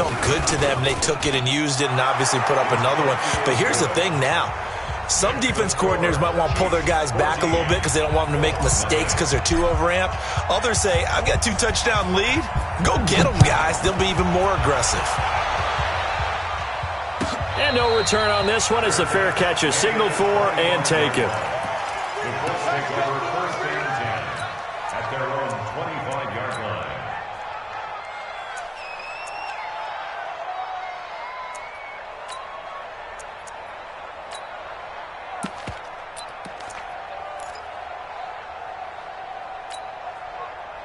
felt good to them. They took it and used it and obviously put up another one. But here's the thing now. Some defense coordinators might want to pull their guys back a little bit because they don't want them to make mistakes because they're too overamped. Others say, I've got 2-touchdown lead. Go get them, guys. They'll be even more aggressive. And no return on this one as the fair catch is signaled for and taken. At their own 25-yard line.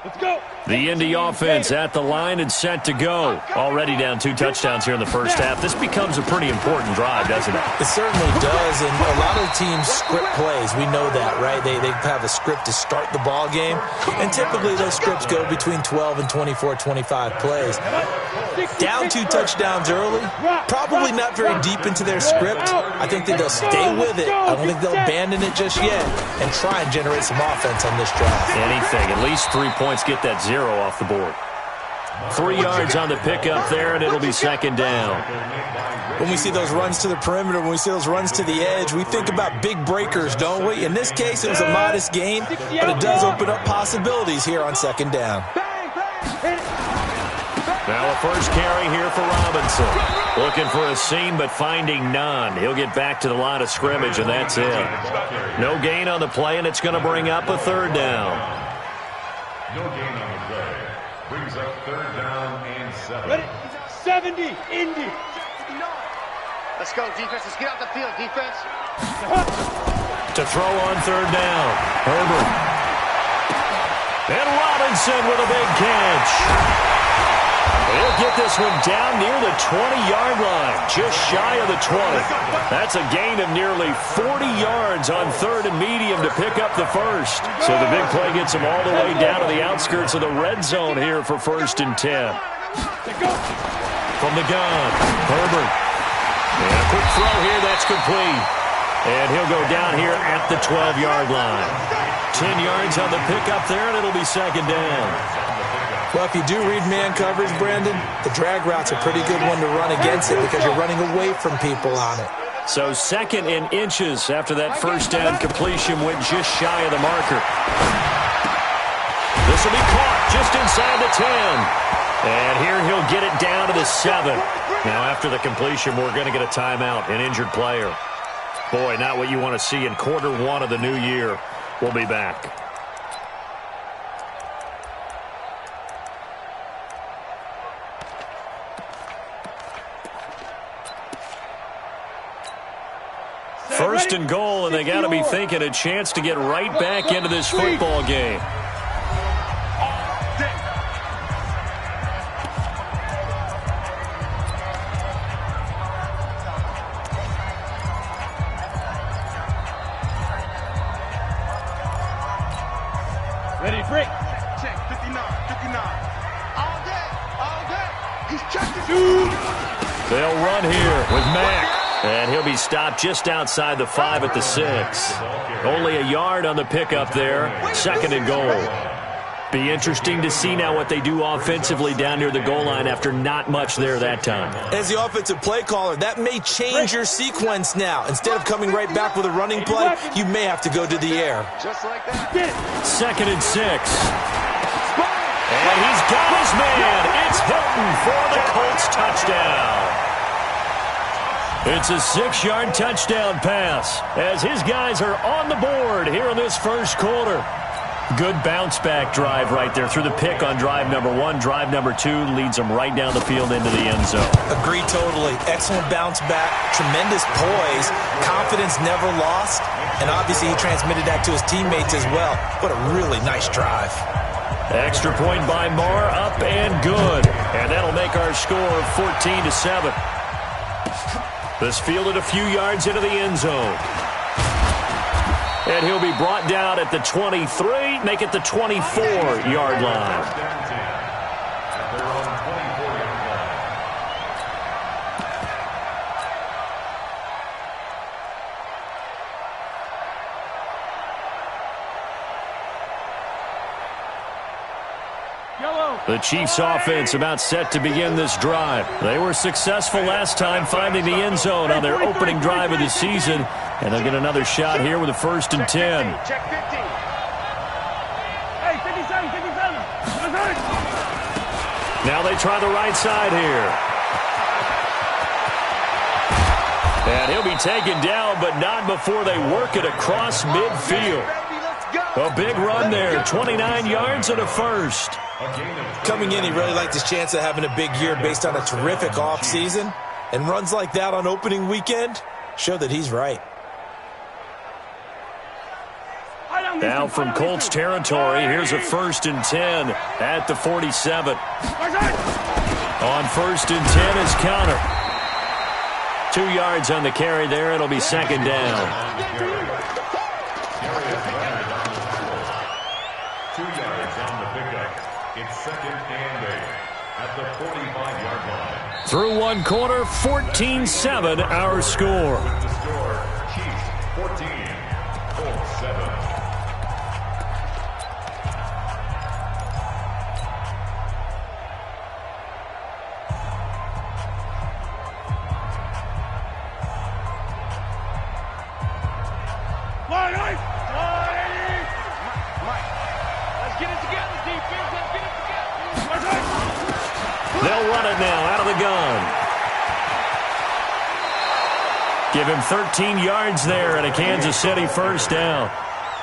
Let's go. The Indy offense at the line and set to go. Already down 2 touchdowns here in the first half. This becomes a pretty important drive, doesn't it? It certainly does, and a lot of teams script plays. We know that, right? They have a script to start the ball game, and typically those scripts go between 12 and 24, 25 plays. Down 2 touchdowns early, probably not very deep into their script. I think that they'll stay with it. I don't think they'll abandon it just yet and try and generate some offense on this drive. Anything, at least 3 points, get that 0 off the board. 3 yards on the pickup there, and it'll be second down. When we see those runs to the perimeter, when we see those runs to the edge, we think about big breakers, don't we? In this case, it was a modest gain, but it does open up possibilities here on second down. Now a first carry here for Robinson. Looking for a seam, but finding none. He'll get back to the line of scrimmage, and that's it. No gain on the play, and it's going to bring up a third down. No gain on the play. Brings up third down and 7. Ready? 70, Indy. Let's go, defense. Let's get out the field, defense. To throw on third down, Herbert. And Robinson with a big catch. He'll get this one down near the 20-yard line, just shy of the 20. That's a gain of nearly 40 yards on third and medium to pick up the first. So the big play gets him all the way down to the outskirts of the red zone here for first and 10. From the gun, Herbert. And a quick throw here, that's complete. And he'll go down here at the 12-yard line. 10 yards on the pickup there, and it'll be second down. Well, if you do read man coverage, Brandon, the drag route's a pretty good one to run against it because you're running away from people on it. So second in inches after that first down completion went just shy of the marker. This will be caught just inside the 10. And here he'll get it down to the 7. Now after the completion, we're going to get a timeout, an injured player. Boy, not what you want to see in quarter 1 of the new year. We'll be back. First and goal, and they got to be thinking a chance to get right back into this football game. Ready, break. Check, 59, 59. All day. He's checking. They'll run here with Mack. And he'll be stopped just outside the 5 at the 6. Only a yard on the pickup there. Second and goal. Be interesting to see now what they do offensively down near the goal line after not much there that time. As the offensive play caller, that may change your sequence now. Instead of coming right back with a running play, you may have to go to the air. Just like that. Second and 6. And he's got his man. It's Hilton for the Colts touchdown. It's a 6-yard touchdown pass as his guys are on the board here in this first quarter. Good bounce-back drive right there through the pick on drive number 1. Drive number 2 leads them right down the field into the end zone. Agreed totally. Excellent bounce back, tremendous poise, confidence never lost, and obviously he transmitted that to his teammates as well. What a really nice drive. Extra point by Marr, up and good. And that'll make our score 14-7. This fielded a few yards into the end zone. And he'll be brought down at the 23, make it the 24-yard line. Yellow. The Chiefs offense about set to begin this drive. They were successful last time finding the end zone on their opening drive of the season, and they'll get another shot here with a 1st and 10. Check 15. Hey, 57, 57. Now they try the right side here. And he'll be taken down, but not before they work it across midfield. A big run there, 29 yards and a 1st. Coming in, he really liked his chance of having a big year based on a terrific offseason. And runs like that on opening weekend show that he's right. Now from Colts territory, here's a 1st and 10 at the 47. On 1st and 10 is Counter. 2 yards on the carry there. It'll be 2nd down. 2 yards on the pickup. It's 2nd and 8 at the 45-yard line. Through one quarter, 14-7 our score. The score, Chiefs 14, Colts 7. They'll run it now out of the gun. Give him 13 yards there and a Kansas City 1st down.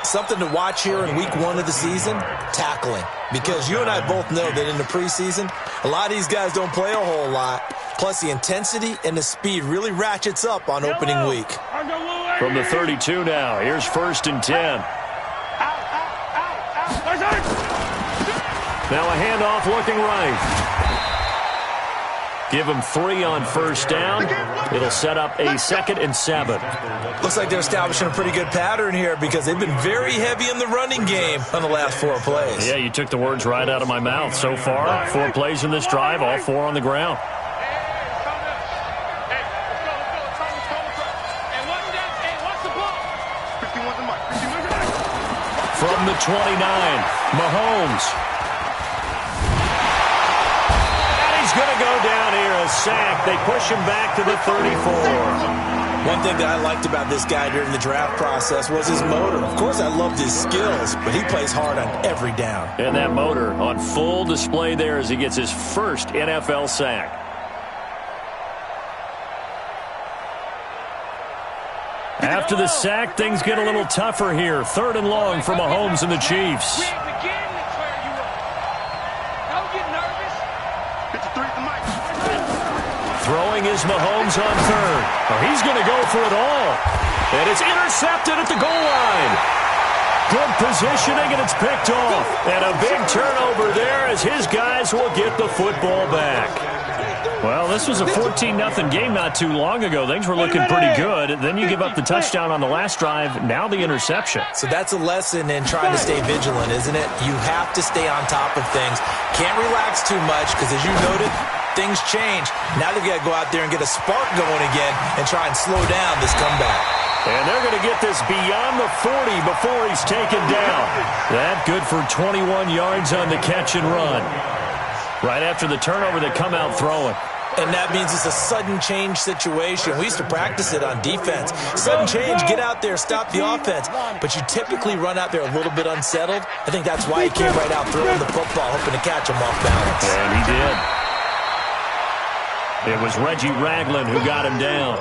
Something to watch here in week 1 of the season, tackling. Because you and I both know that in the preseason, a lot of these guys don't play a whole lot. Plus the intensity and the speed really ratchets up on opening week. From the 32 now, here's 1st and 10. Now a handoff looking right. Give them 3 on 1st down. It'll set up a 2nd and 7. Looks like they're establishing a pretty good pattern here because they've been very heavy in the running game on the last 4 plays. Yeah, you took the words right out of my mouth. So far, 4 plays in this drive, all 4 on the ground. From the 29, Mahomes. Going to go down here, a sack. They push him back to the 34. One thing that I liked about this guy during the draft process was his motor. Of course, I loved his skills, but he plays hard on every down. And that motor on full display there as he gets his 1st NFL sack. After the sack, things get a little tougher here. 3rd and long for Mahomes and the Chiefs. Throwing is Mahomes on 3rd. Oh, he's going to go for it all. And it's intercepted at the goal line. Good positioning, and it's picked off. And a big turnover there as his guys will get the football back. Well, this was a 14-0 game not too long ago. Things were looking pretty good. Then you give up the touchdown on the last drive. Now the interception. So that's a lesson in trying to stay vigilant, isn't it? You have to stay on top of things. Can't relax too much because, as you noted, things change. Now they've got to go out there and get a spark going again and try and slow down this comeback. And they're going to get this beyond the 40 before he's taken down. That good for 21 yards on the catch and run. Right after the turnover, they come out throwing. And that means it's a sudden change situation. We used to practice it on defense. Sudden change, get out there, stop the offense. But you typically run out there a little bit unsettled. I think that's why he came right out throwing the football, hoping to catch him off balance. And he did. It was Reggie Ragland who got him down.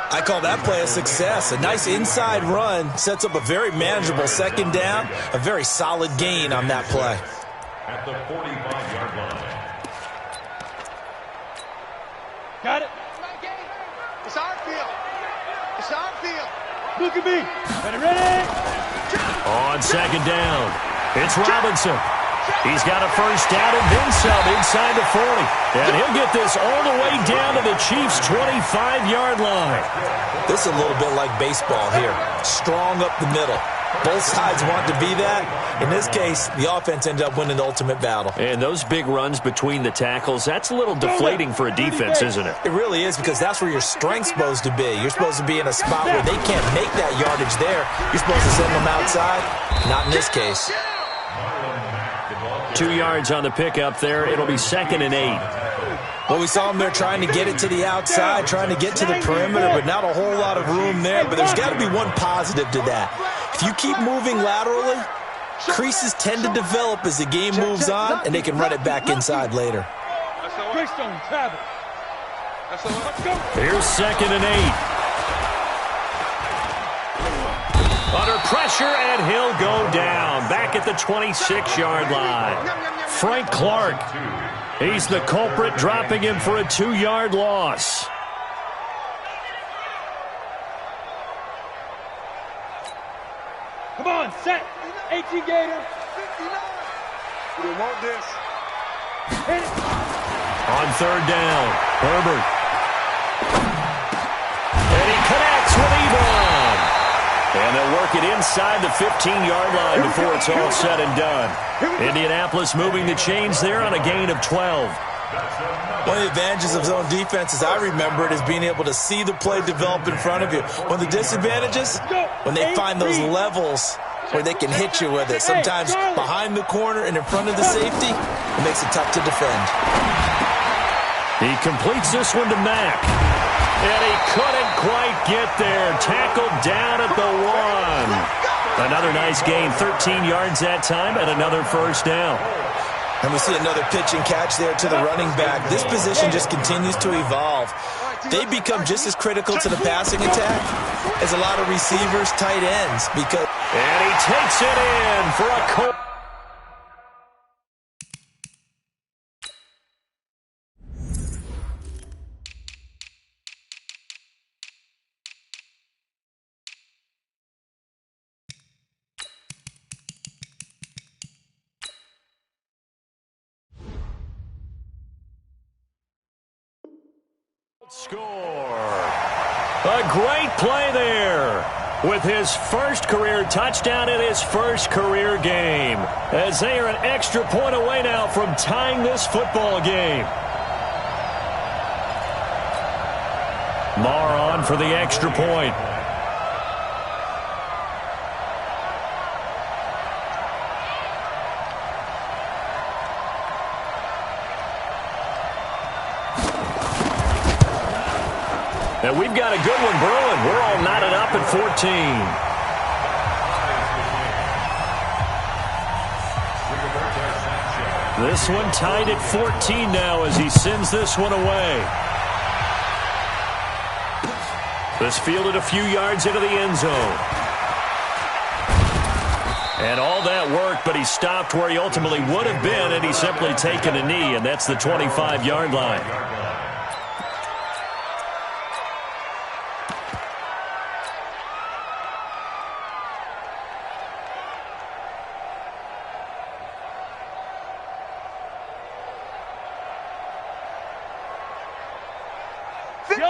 I call that play a success. A nice inside run sets up a very manageable 2nd down. A very solid gain on that play. At the 45-yard line. Got it. It's our field. It's our field. Look at me. Ready? On 2nd down, it's Robinson. He's got a 1st down and then some inside the 40. And he'll get this all the way down to the Chiefs' 25-yard line. This is a little bit like baseball here. Strong up the middle. Both sides want to be that. In this case, the offense ended up winning the ultimate battle. And those big runs between the tackles, that's a little deflating for a defense, isn't it? It really is, because that's where your strength's supposed to be. You're supposed to be in a spot where they can't make that yardage there. You're supposed to send them outside. Not in this case. 2 yards on the pickup there. It'll be 2nd and 8. Well, we saw him there trying to get it to the outside, trying to get to the perimeter, but not a whole lot of room there. But there's got to be one positive to that. If you keep moving laterally, creases tend to develop as the game moves on, and they can run it back inside later. Here's 2nd and 8. Under pressure, and he'll go down. Back at the 26-yard line. Frank Clark. He's the culprit, dropping him for a 2-yard loss. Come on, set. 18 Gator. We don't want this. Hit it. On 3rd down, Herbert. And he connects with Ebron. And they'll work it inside the 15-yard line before it's all said and done. Indianapolis moving the chains there on a gain of 12. One of the advantages of zone defense, as I remember it, is being able to see the play develop in front of you. One of the disadvantages, when they find those levels where they can hit you with it. Sometimes behind the corner and in front of the safety, it makes it tough to defend. He completes this one to Mack. And he couldn't quite get there. Tackled down at the 1. Another nice gain, 13 yards that time, and another 1st down. And we see another pitch and catch there to the running back. This position just continues to evolve. They become just as critical to the passing attack as a lot of receivers, tight ends. And he takes it in for a score. A great play there with his first career touchdown in his first career game, as they are an extra point away now from tying this football game. Marr on for the extra point. And we've got a good one brewing. We're all knotted up at 14. This one tied at 14 now as he sends this one away. This fielded a few yards into the end zone. And all that worked, but he stopped where he ultimately would have been, and he's simply taken a knee, and that's the 25-yard line.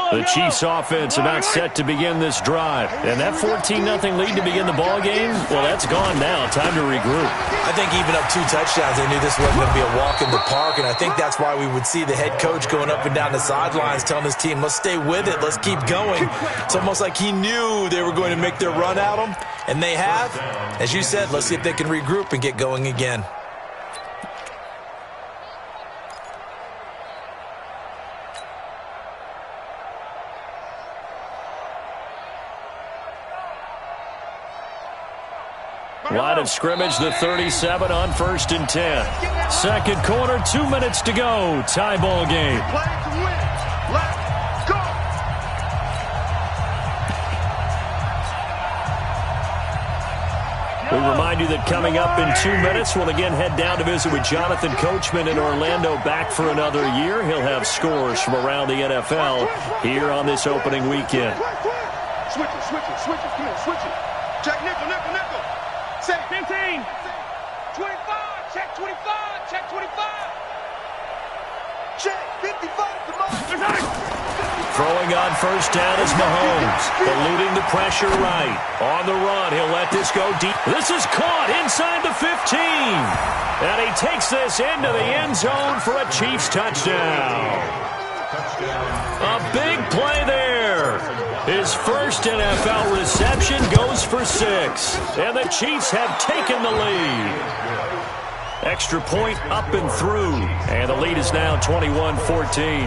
The Chiefs offense about set to begin this drive. And that 14-0 lead to begin the ball game, well, that's gone now. Time to regroup. I think even up 2 touchdowns, they knew this wasn't going to be a walk in the park. And I think that's why we would see the head coach going up and down the sidelines telling his team, let's stay with it, let's keep going. It's almost like he knew they were going to make their run at him. And they have. As you said, let's see if they can regroup and get going again. Line of scrimmage, the 37 on 1st and 10. Second quarter, 2 minutes to go. Tie ball game. Play to win. Let's go. We remind you that coming up in 2 minutes, we'll again head down to visit with Jonathan Coachman in Orlando, back for another year. He'll have scores from around the NFL here on this opening weekend. Switch it, switch it, switch it. Come on, switch it. Check nickel, nickel, nickel. Set 15. 25. Check 25. Check 25. check. 55, come on. Throwing on first down is Mahomes, eluding the pressure right. On the run, he'll let this go deep. This is caught inside the 15. And he takes this into the end zone for a Chiefs touchdown. A big play there. His first NFL reception goes for 6. And the Chiefs have taken the lead. Extra point up and through. And the lead is now 21-14.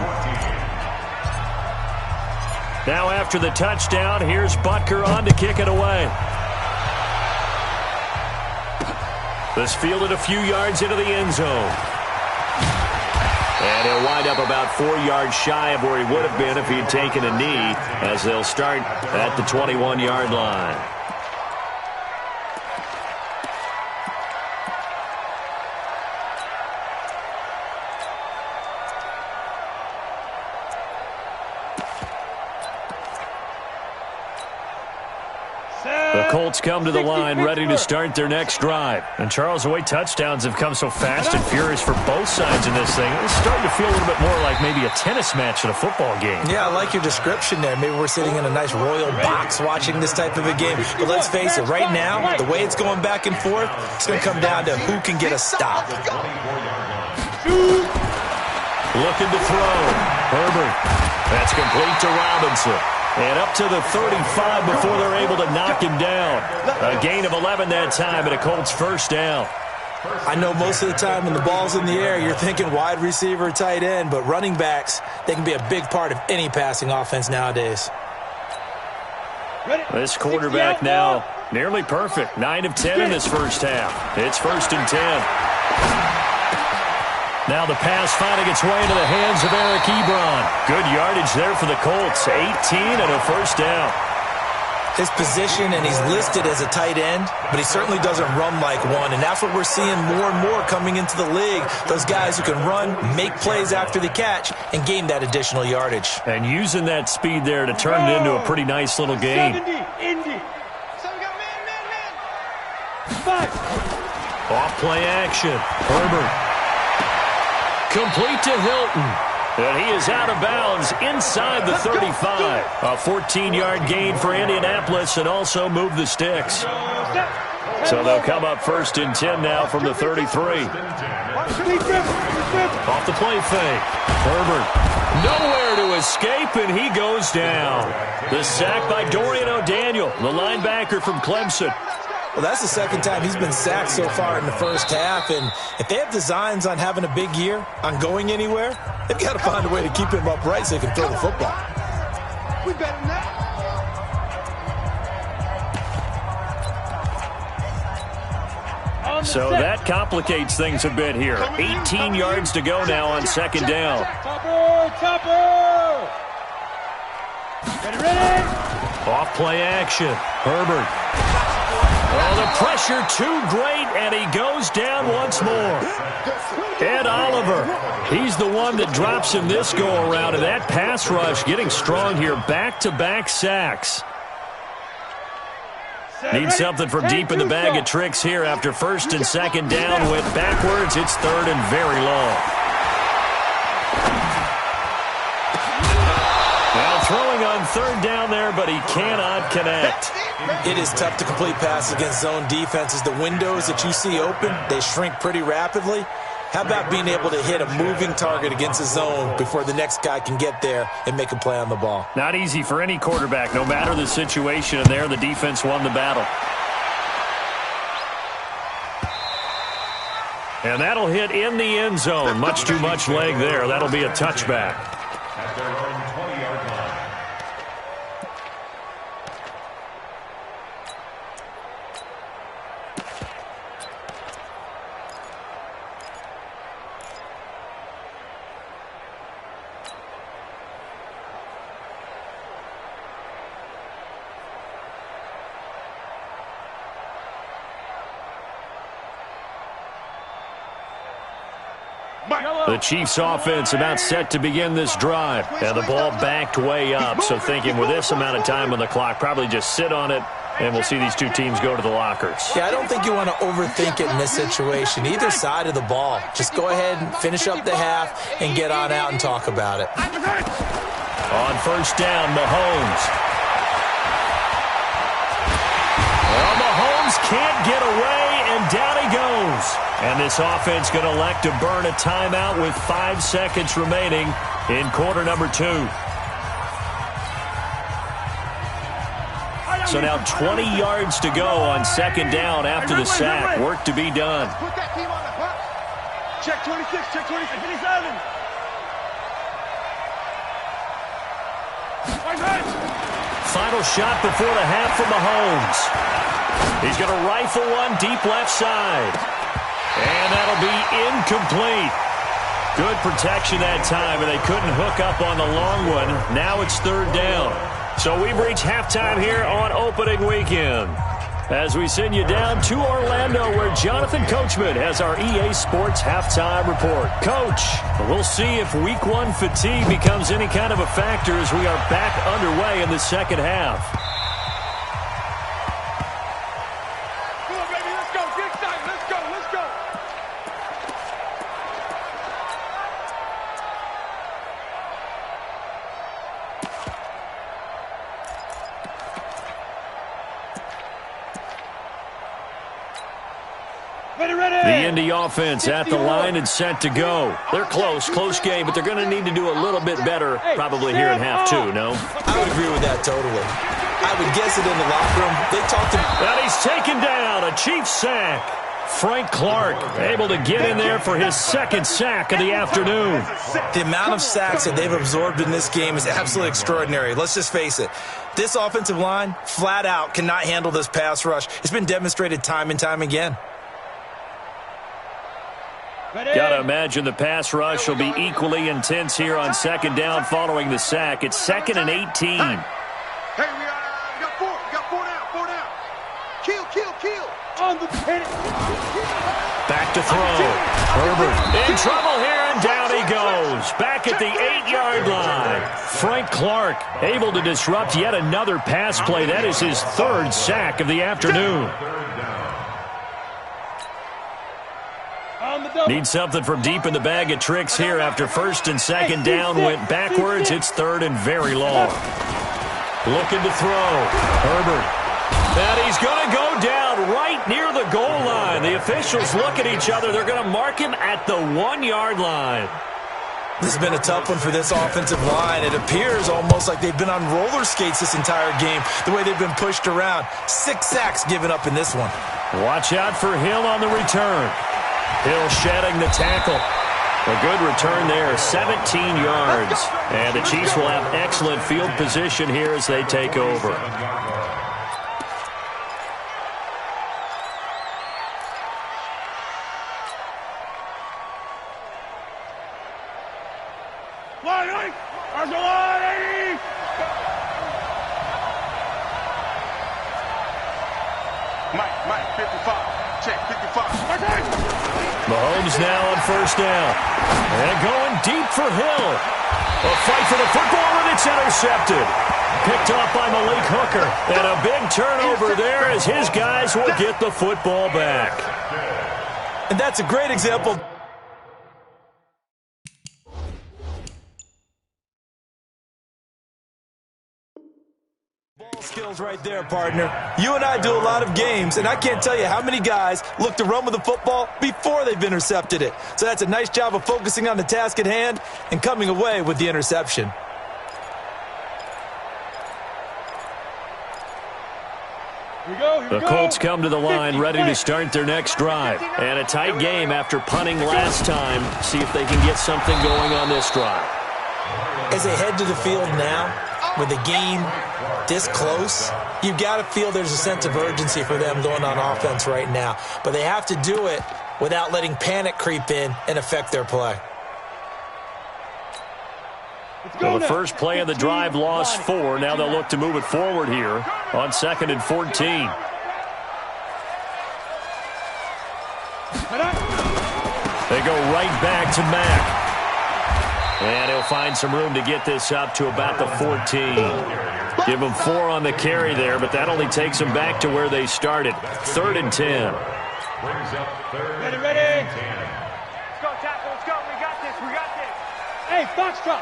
Now after the touchdown, here's Butker on to kick it away. This fielded a few yards into the end zone. And he'll wind up about 4 yards shy of where he would have been if he had taken a knee, as they'll start at the 21-yard line. The Colts come to the line ready to start their next drive. And, Charles, the way touchdowns have come so fast and furious for both sides in this thing, it's starting to feel a little bit more like maybe a tennis match in a football game. Yeah, I like your description there. Maybe we're sitting in a nice royal box watching this type of a game. But let's face it, right now, the way it's going back and forth, it's going to come down to who can get a stop. Looking to throw. Herbert. That's complete to Robinson. And up to the 35 before they're able to knock him down. A gain of 11 that time and a Colts first down. I know most of the time when the ball's in the air, you're thinking wide receiver, tight end, but running backs, they can be a big part of any passing offense nowadays. This quarterback now nearly perfect. 9 of 10 in this first half. It's 1st and 10. Now the pass finding its way into the hands of Eric Ebron. Good yardage there for the Colts. 18 and a first down. His position, and he's listed as a tight end, but he certainly doesn't run like one, and that's what we're seeing more and more coming into the league. Those guys who can run, make plays after the catch, and gain that additional yardage. And using that speed there to turn it into a pretty nice little game. Off play action. Herbert. Complete to Hilton. And he is out of bounds inside the 35. A 14-yard gain for Indianapolis and also move the sticks. So they'll come up 1st and 10 now from the 33. Off the play fake. Herbert. Nowhere to escape, and he goes down. The sack by Dorian O'Daniel, the linebacker from Clemson. Well, that's the second time he's been sacked so far in the first half, and if they have designs on having a big year, on going anywhere, they've got to find a way to keep him upright so he can throw the football. We better than that. So that complicates things a bit here. 18 yards to go now on 2nd down. Ready? Off play action. Herbert. Oh, the pressure too great, and he goes down once more. Ed Oliver, he's the one that drops him this go-around, and that pass rush getting strong here. Back-to-back sacks. Need something from deep in the bag of tricks here after 1st and 2nd down. Went backwards. It's 3rd and very long. Now throwing on 3rd down there, but he cannot connect. It is tough to complete passes against zone defenses. The windows that you see open, they shrink pretty rapidly. How about being able to hit a moving target against a zone before the next guy can get there and make a play on the ball? Not easy for any quarterback, no matter the situation, and there the defense won the battle. And that'll hit in the end zone. Much too much leg there. That'll be a touchback. At their own 20-yard line. The Chiefs offense about set to begin this drive. And the ball backed way up. So thinking with this amount of time on the clock, probably just sit on it, and we'll see these two teams go to the lockers. Yeah, I don't think you want to overthink it in this situation. Either side of the ball. Just go ahead and finish up the half and get on out and talk about it. On 1st down, Mahomes. Well, Mahomes can't get away, and down he goes. And this offense going to elect to burn a timeout with 5 seconds remaining in quarter number 2. So now 20 yards to go on 2nd down after the sack. Work to be done. Check 26, check 26. 57. Final shot before the half from Mahomes. He's going to rifle one deep left side. And that'll be incomplete. Good protection that time, and they couldn't hook up on the long one. Now it's third down. So we've reached halftime here on opening weekend. As we send you down to Orlando, where Jonathan Coachman has our EA Sports halftime report. Coach, we'll see if Week 1 fatigue becomes any kind of a factor as we are back underway in the second half. Come on, baby, let's go. Get excited. Let's go, let's go. The Indy offense at the line and set to go. They're close game, but they're going to need to do a little bit better probably here in half two, no? I would agree with that totally. I would guess it in the locker room. They talked to... And he's taken down, a Chiefs sack. Frank Clark able to get in there for his second sack of the afternoon. The amount of sacks that they've absorbed in this game is absolutely extraordinary. Let's just face it. This offensive line, flat out, cannot handle this pass rush. It's been demonstrated time and time again. Got to imagine the pass rush will be equally intense here on second down following the sack. It's 2nd and 18. Hey, we got four. We got four down. Kill. On the pin. Back to throw. Herbert in trouble here, and down he goes. Back at the 8-yard line. Frank Clark able to disrupt yet another pass play. That is his third sack of the afternoon. Need something from deep in the bag of tricks here after first and second down went backwards. It's third and very long. Looking to throw. Herbert. And he's going to go down right near the goal line. The officials look at each other. They're going to mark him at the 1-yard line. This has been a tough one for this offensive line. It appears almost like they've been on roller skates this entire game, the way they've been pushed around. 6 sacks given up in this one. Watch out for Hill on the return. Hill shedding the tackle. A good return there, 17 yards. And the Chiefs will have excellent field position here as they take over. Mike, 55. Check, 55. Mahomes now on first down. And going deep for Hill. A fight for the football, and it's intercepted. Picked off by Malik Hooker. And a big turnover there as his guys will get the football back. And that's a great example. Skills right there, partner. You and I do a lot of games, and I can't tell you how many guys look to run with the football before they've intercepted it. So that's a nice job of focusing on the task at hand and coming away with the interception. The Colts come to the line ready to start their next drive. And a tight game after punting last time. See if they can get something going on this drive. As they head to the field now, with the game this close, you've got to feel there's a sense of urgency for them going on offense right now. But they have to do it without letting panic creep in and affect their play. Well, the first play of the drive lost 4. Now they'll look to move it forward here on 2nd and 14. They go right back to Mack. And he'll find some room to get this up to about the 14. Give them 4 on the carry there, but that only takes them back to where they started. 3rd and 10. Brings up 3rd and 10. Let's go, tackle. Let's go. We got this. Hey, Foxtrot.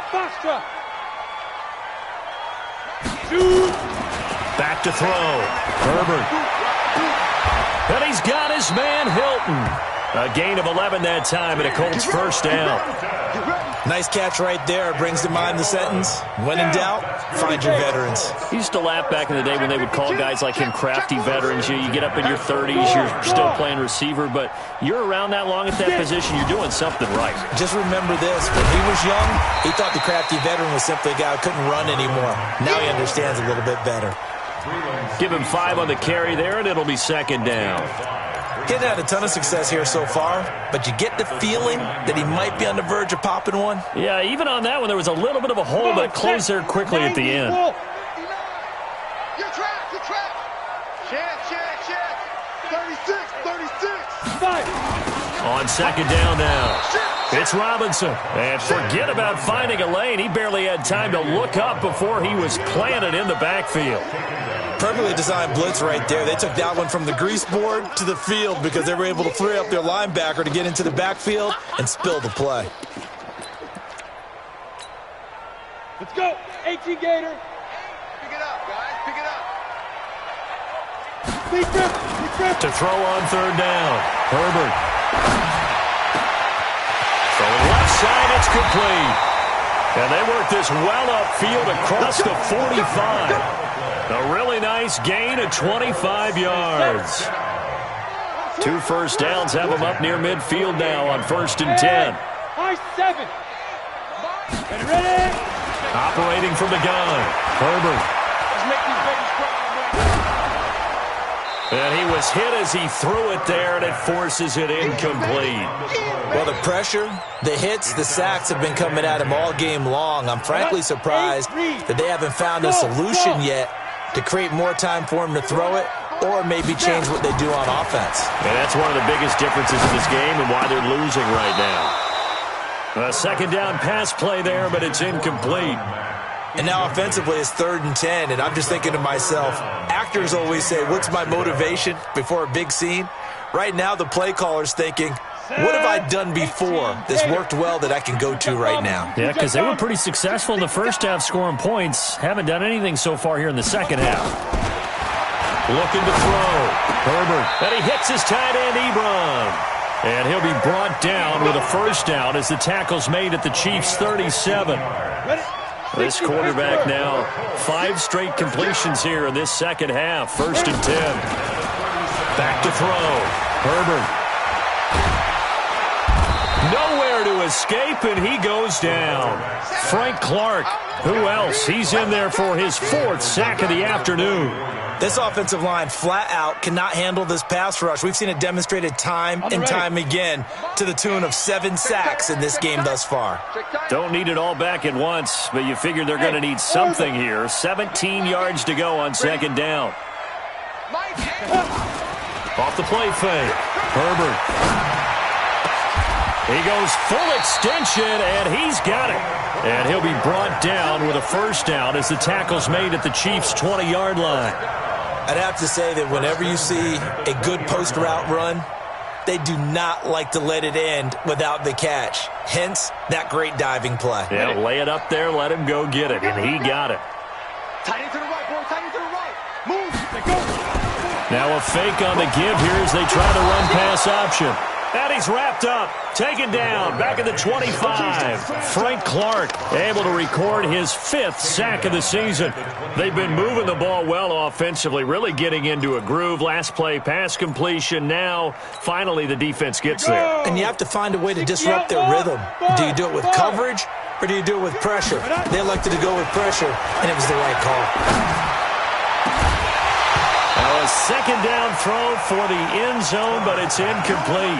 Back to throw. Herbert. And he's got his man Hilton. A gain of 11 that time, and a Colts first down. Nice catch right there. Brings to mind the sentence, when in doubt, find your veterans. He used to laugh back in the day when they would call guys like him crafty veterans. You get up in your 30s, you're still playing receiver, but you're around that long at that position, you're doing something right. Just remember this. When he was young, he thought the crafty veteran was simply a guy who couldn't run anymore. Now he understands a little bit better. Give him 5 on the carry there, and it'll be second down. He's had a ton of success here so far, but you get the feeling that he might be on the verge of popping one. Yeah, even on that one, there was a little bit of a hole, but it closed there quickly at the end. You're trapped. Check. 36. 5. On second down now. It's Robinson. And forget about finding a lane. He barely had time to look up before he was planted in the backfield. Perfectly designed blitz right there. They took that one from the grease board to the field because they were able to free up their linebacker to get into the backfield and spill the play. Let's go. 18 Gator. Pick it up, guys. Pick it up. Big trip. To throw on third down. Herbert. Throwing left side, it's complete. And they work this well upfield across the 45. A really nice gain of 25 yards. 2 first downs have them up near midfield now on 1st and 10. High 7. Get ready. Operating from the gun. Herbert. Let's make these babies cry. And he was hit as he threw it there, and it forces it incomplete. Well, the pressure, the hits, the sacks have been coming at him all game long. I'm frankly surprised that they haven't found a solution yet to create more time for him to throw it or maybe change what they do on offense. And that's one of the biggest differences in this game and why they're losing right now. A second down pass play there, but it's incomplete. And now offensively it's 3rd and 10, and I'm just thinking to myself, actors always say, what's my motivation before a big scene? Right now the play caller's thinking, what have I done before that's worked well that I can go to right now? Yeah, because they were pretty successful in the first half scoring points. Haven't done anything so far here in the second half. Looking to throw. Herbert. And he hits his tight end, Ebron. And he'll be brought down with a first down as the tackle's made at the Chiefs' 37. This quarterback now, 5 straight completions here in this second half. 1st and 10. Back to throw. Herbert. Nowhere to escape, and he goes down. Frank Clark. Who else? He's in there for his 4th sack of the afternoon. This offensive line flat out cannot handle this pass rush. We've seen it demonstrated time and time again to the tune of 7 sacks in this game thus far. Don't need it all back at once, but you figure they're going to need something here. 17 yards to go on second down. Off the play fake. Herbert. He goes full extension, and he's got it. And he'll be brought down with a first down as the tackle's made at the Chiefs' 20-yard line. I'd have to say that whenever you see a good post route run, they do not like to let it end without the catch. Hence, that great diving play. Yeah, lay it up there, let him go get it, and he got it. Tight end to the right, boy. Tight end to the right. Move. Now a fake on the give here as they try to run pass option. And he's wrapped up, taken down, back at the 25. Frank Clark able to record his 5th sack of the season. They've been moving the ball well offensively, really getting into a groove. Last play, pass completion. Now, finally, the defense gets there. And you have to find a way to disrupt their rhythm. Do you do it with coverage, or do you do it with pressure? They elected to go with pressure, and it was the right call. Now a second down throw for the end zone, but it's incomplete.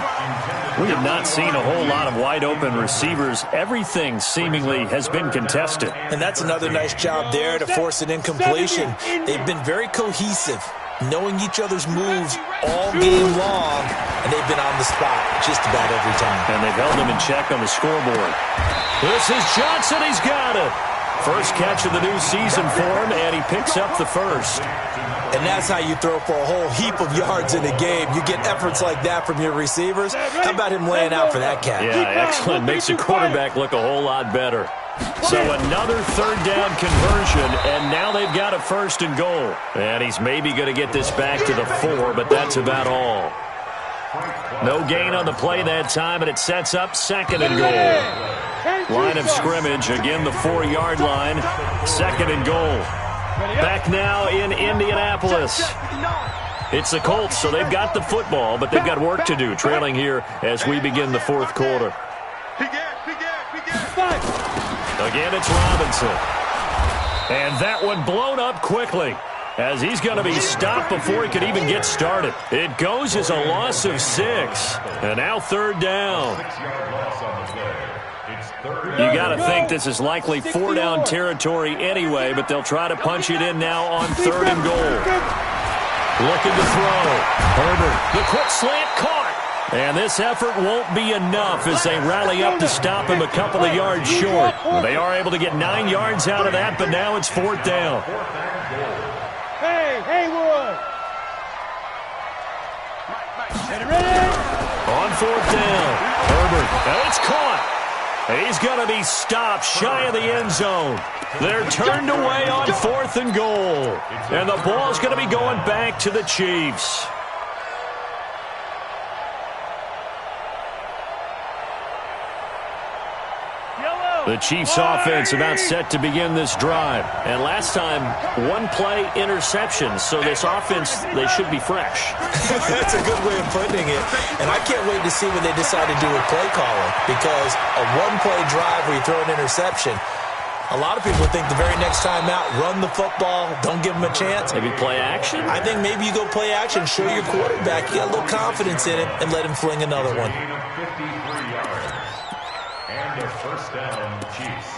We have not seen a whole lot of wide open receivers. Everything seemingly has been contested. And that's another nice job there to force an incompletion. They've been very cohesive, knowing each other's moves all game long, and they've been on the spot just about every time. And they've held them in check on the scoreboard. This is Johnson. He's got it. First catch of the new season for him, and he picks up the first. And that's how you throw for a whole heap of yards in a game. You get efforts like that from your receivers. How about him laying out for that catch? Yeah, excellent. Makes the quarterback look a whole lot better. So another third down conversion, and now they've got a 1st and goal. And he's maybe going to get this back to the 4, but that's about all. No gain on the play that time, and it sets up 2nd and goal. Line of scrimmage, again the 4-yard line, 2nd and goal. Back now in Indianapolis. It's the Colts, so they've got the football, but they've got work to do, trailing here as we begin the 4th quarter. Again, it's Robinson. And that one blown up quickly, as he's going to be stopped before he could even get started. It goes as a loss of 6, and now 3rd down. You got to think this is likely 4-down territory anyway, but they'll try to punch it in now on 3rd and goal. Looking to throw. Herbert, the quick slant caught. And this effort won't be enough as they rally up to stop him a couple of yards short. They are able to get 9 yards out of that, but now it's 4th down. Hey, Haywood. On 4th down, Herbert, and it's caught. He's going to be stopped shy of the end zone. They're turned away on 4th and goal. And the ball's going to be going back to the Chiefs. The Chiefs offense about set to begin this drive. And last time, 1-play interception. So this offense, they should be fresh. That's a good way of putting it. And I can't wait to see what they decide to do with play calling. Because a 1-play drive where you throw an interception, a lot of people think the very next time out, run the football, don't give them a chance. Maybe play action? I think maybe you go play action, show your quarterback. You got a little confidence in him, and let him fling another one. And a 1st down, Chiefs.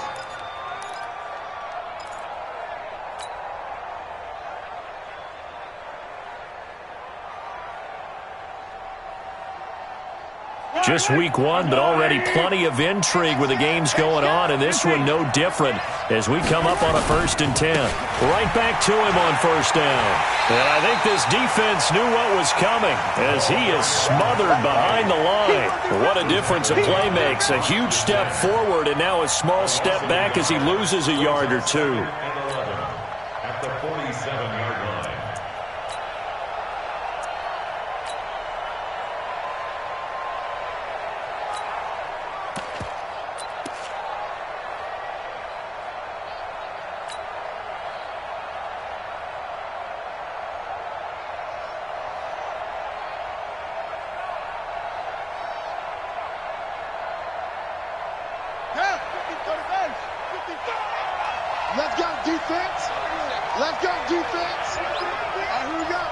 Just week 1, but already plenty of intrigue with the games going on, and this one no different as we come up on a 1st and 10. Right back to him on 1st down. And I think this defense knew what was coming as he is smothered behind the line. What a difference a play makes. A huge step forward and now a small step back as he loses a yard or two. At the 47-yard line. Let's go, defense. Let's go, defense. All right, here we go.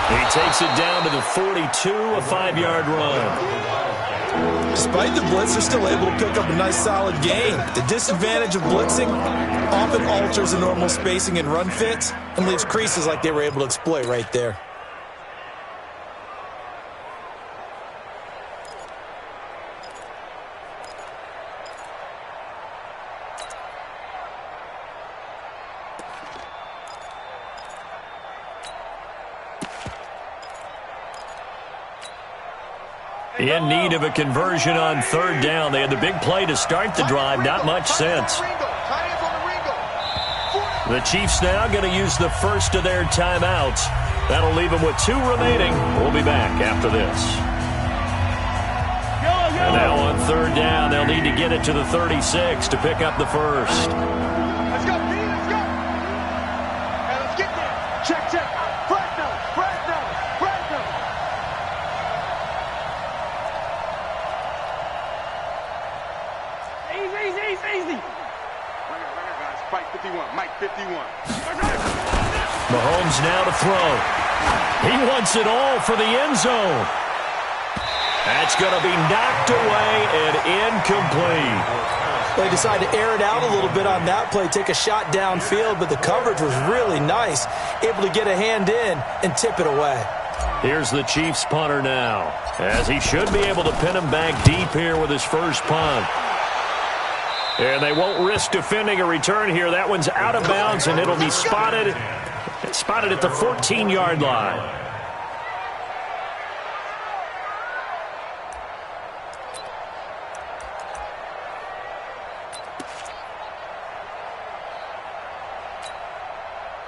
He takes it down to the 42, a 5-yard run. Despite the blitz, they're still able to pick up a nice solid gain. The disadvantage of blitzing often alters the normal spacing and run fits and leaves creases like they were able to exploit right there. In need of a conversion on 3rd down. They had the big play to start the drive. Not much sense. The Chiefs now going to use the first of their timeouts. That'll leave them with 2 remaining. We'll be back after this. And now on 3rd down, they'll need to get it to the 36 to pick up the first. Let's go, Pete, let's go. Hey, let's get there. Check, check. Fresno. Easy. Ringer, guys. Fight 51. Mike 51. Mahomes now to throw. He wants it all for the end zone. That's going to be knocked away and incomplete. They decided to air it out a little bit on that play, take a shot downfield, but the coverage was really nice, able to get a hand in and tip it away. Here's the Chiefs punter now, as he should be able to pin him back deep here with his first punt. And they won't risk defending a return here. That one's out of bounds, and it'll be spotted at the 14-yard line.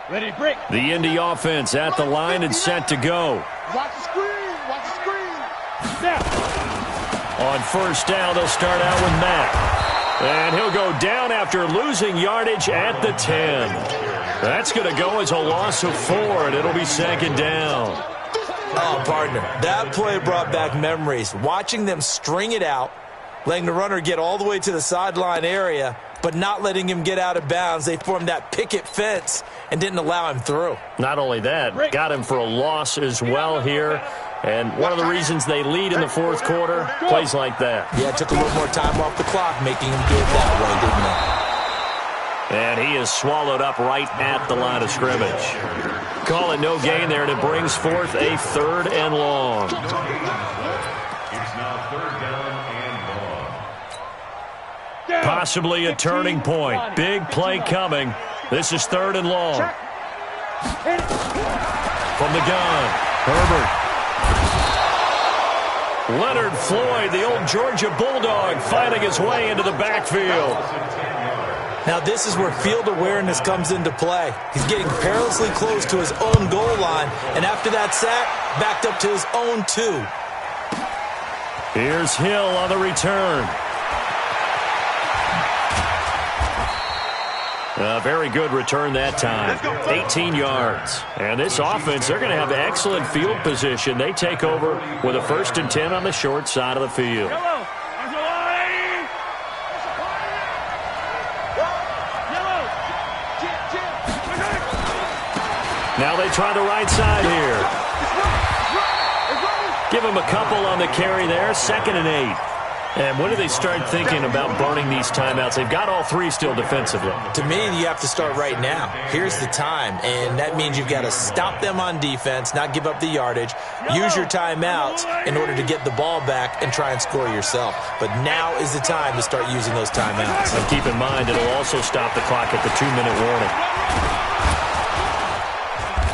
Ready, break. The Indy offense at the line and set to go. Watch the screen. Watch the screen. Snap. On first down, they'll start out with Matt. And he'll go down after losing yardage at the 10. That's going to go as a loss of 4, and it'll be second down. Oh, partner, that play brought back memories. Watching them string it out, letting the runner get all the way to the sideline area, but not letting him get out of bounds. They formed that picket fence and didn't allow him through. Not only that, got him for a loss as well here. And one of the reasons they lead in the fourth quarter, plays like that. Yeah, it took a little more time off the clock, making him do it that way, didn't it? And he is swallowed up right at the line of scrimmage. Call it no gain there, and it brings forth a 3rd and long. It's now 3rd down and long. Possibly a turning point. Big play coming. This is 3rd and long. From the gun, Herbert. Leonard Floyd, the old Georgia Bulldog, fighting his way into the backfield. Now this is where field awareness comes into play. He's getting perilously close to his own goal line, and after that sack, backed up to his own 2. Here's Hill on the return. A very good return that time. 18 yards. And this offense, they're going to have excellent field position. They take over with a 1st and 10 on the short side of the field. Now they try the right side here. Give him a couple on the carry there. 2nd and 8. And when do they start thinking about burning these timeouts? They've got all 3 still defensively. To me, you have to start right now. Here's the time, and that means you've got to stop them on defense, not give up the yardage, use your timeouts in order to get the ball back and try and score yourself. But now is the time to start using those timeouts. And keep in mind, it'll also stop the clock at the 2-minute warning.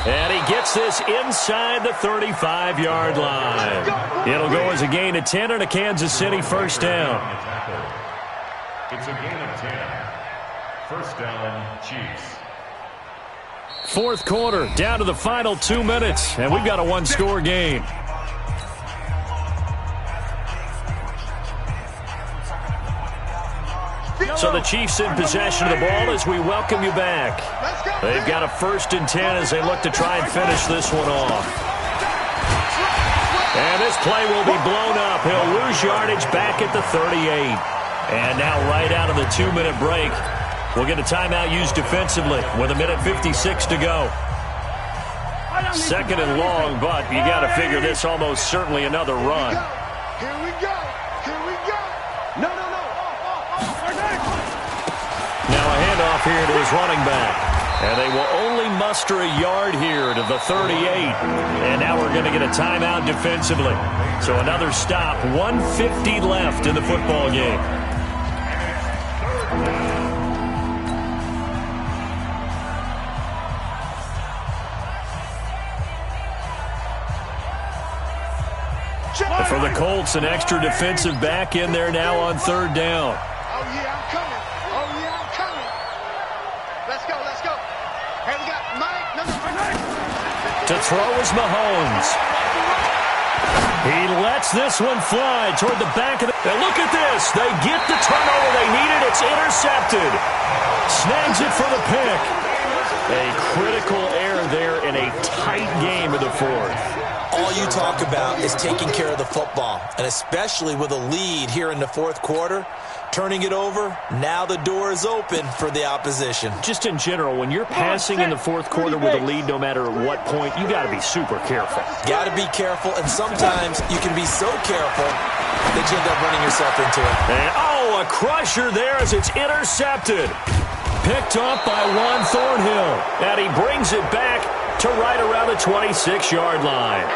And he gets this inside the 35-yard line. It'll go as a gain of 10 and a Kansas City 1st down. It's a gain of 10. 1st down, Chiefs. 4th quarter, down to the final 2 minutes, and we've got a 1-score game. So the Chiefs in possession of the ball as we welcome you back. They've got a 1st and 10 as they look to try and finish this one off. And this play will be blown up. He'll lose yardage back at the 38. And now right out of the 2-minute break, we'll get a timeout used defensively with 1:56 to go. 2nd and long, but you got to figure this almost certainly another run. Here we go. Here we go. No. Now a handoff here to his running back. And they will only muster a yard here to the 38. And now we're going to get a timeout defensively. So another stop, 1:50 left in the football game. For the Colts, an extra defensive back in there now on 3rd down. Oh, yeah, I'm coming. Let's go. Hey, we got Mike. To throw is Mahomes. He lets this one fly toward the back of the... Now look at this. They get the turnover they needed. It's intercepted. Snags it for the pick. A critical error there in a tight game in the 4th. All you talk about is taking care of the football, and especially with a lead here in the 4th quarter, turning it over, now the door is open for the opposition. Just in general, when you're passing in the 4th quarter with a lead, no matter what point, you got to be super careful. Got to be careful, and sometimes you can be so careful that you end up running yourself into it. And, a crusher there as it's intercepted. Picked off by Juan Thornhill, and he brings it back to right around the 26-yard line.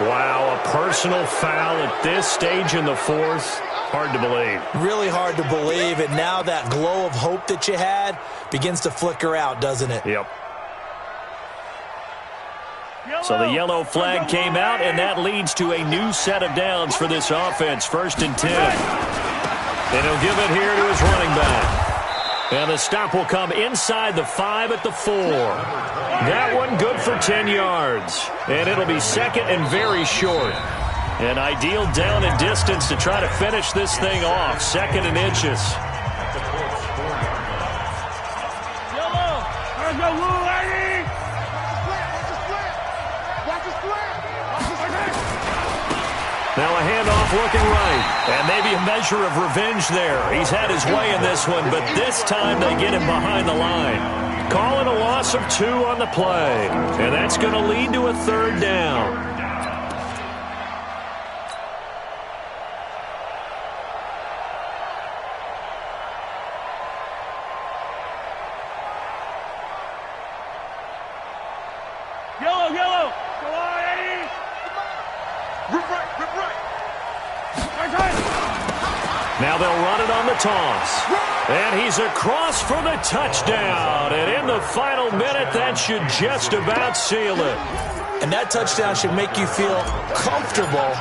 Wow, a personal foul at this stage in the 4th. Hard to believe. Really hard to believe, and now that glow of hope that you had begins to flicker out, doesn't it? Yep. So the yellow flag came out, and that leads to a new set of downs for this offense. 1st and 10. And he'll give it here to his running back. And the stop will come inside the 5 at the 4. That one good for 10 yards. And it'll be second and very short. An ideal down and distance to try to finish this thing off. Second and inches. Now a handoff looking right. And maybe a measure of revenge there. He's had his way in this one, but this time they get him behind the line. Calling a loss of 2 on the play. And that's going to lead to a 3rd down. Yellow. Go on, Eddie. Rip right. Now they'll run it on the toss. And he's across for the touchdown. And in the final minute, that should just about seal it. And that touchdown should make you feel comfortable.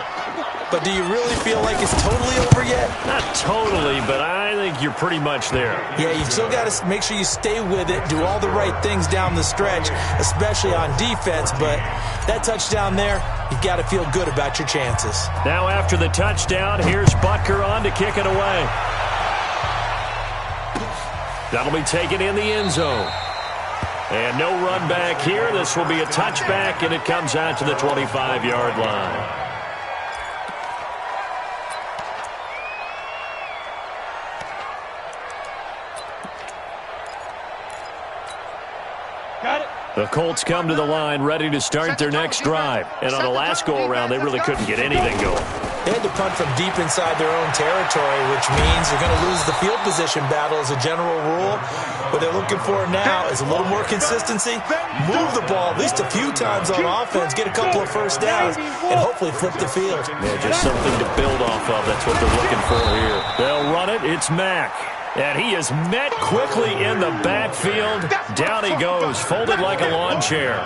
But do you really feel like it's totally over yet? Not totally, but I think you're pretty much there. Yeah, you've still got to make sure you stay with it, do all the right things down the stretch, especially on defense. But that touchdown there, you've got to feel good about your chances. Now after the touchdown, here's Butker on to kick it away. That'll be taken in the end zone. And no run back here. This will be a touchback, and it comes out to the 25-yard line. Got it. The Colts come to the line ready to start their next drive. And on the last go-around, they really couldn't get anything going. They had to punt from deep inside their own territory, which means they're going to lose the field position battle as a general rule. What they're looking for now is a little more consistency, move the ball at least a few times on offense, get a couple of first downs, and hopefully flip the field. Yeah, just something to build off of. That's what they're looking for here. They'll run it. It's Mack. And he is met quickly in the backfield. Down he goes, folded like a lawn chair.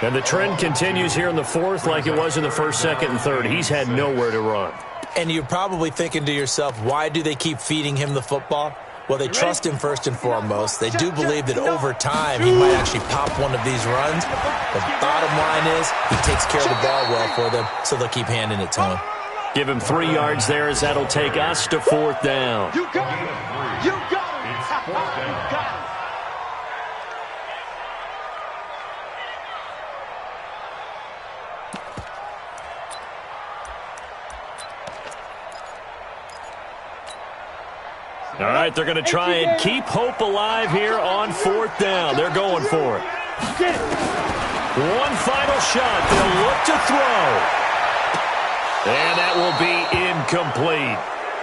And the trend continues here in the 4th like it was in the 1st, 2nd, and 3rd. He's had nowhere to run. And you're probably thinking to yourself, why do they keep feeding him the football? Well, they trust him first and foremost. They do believe that over time he might actually pop one of these runs. The bottom line is he takes care of the ball well for them, so they'll keep handing it to him. Give him 3 yards there as that'll take us to 4th down. You got it. You got it. You got it. All right, they're going to try and keep hope alive here on 4th down. They're going for it. One final shot. They'll look to throw. And that will be incomplete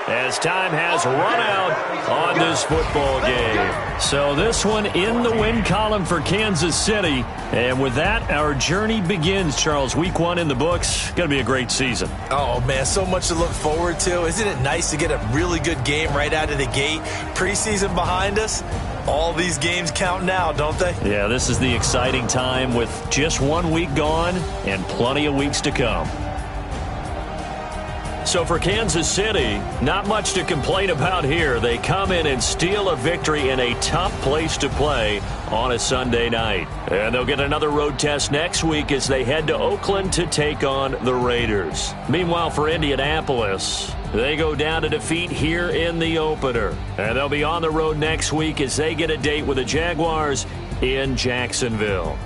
as time has run out on this football game. So this one in the win column for Kansas City. And with that, our journey begins, Charles. Week 1 in the books. Going to be a great season. Oh, man, so much to look forward to. Isn't it nice to get a really good game right out of the gate? Preseason behind us. All these games count now, don't they? Yeah, this is the exciting time with just 1 week gone and plenty of weeks to come. So for Kansas City, not much to complain about here. They come in and steal a victory in a tough place to play on a Sunday night. And they'll get another road test next week as they head to Oakland to take on the Raiders. Meanwhile, for Indianapolis, they go down to defeat here in the opener. And they'll be on the road next week as they get a date with the Jaguars in Jacksonville.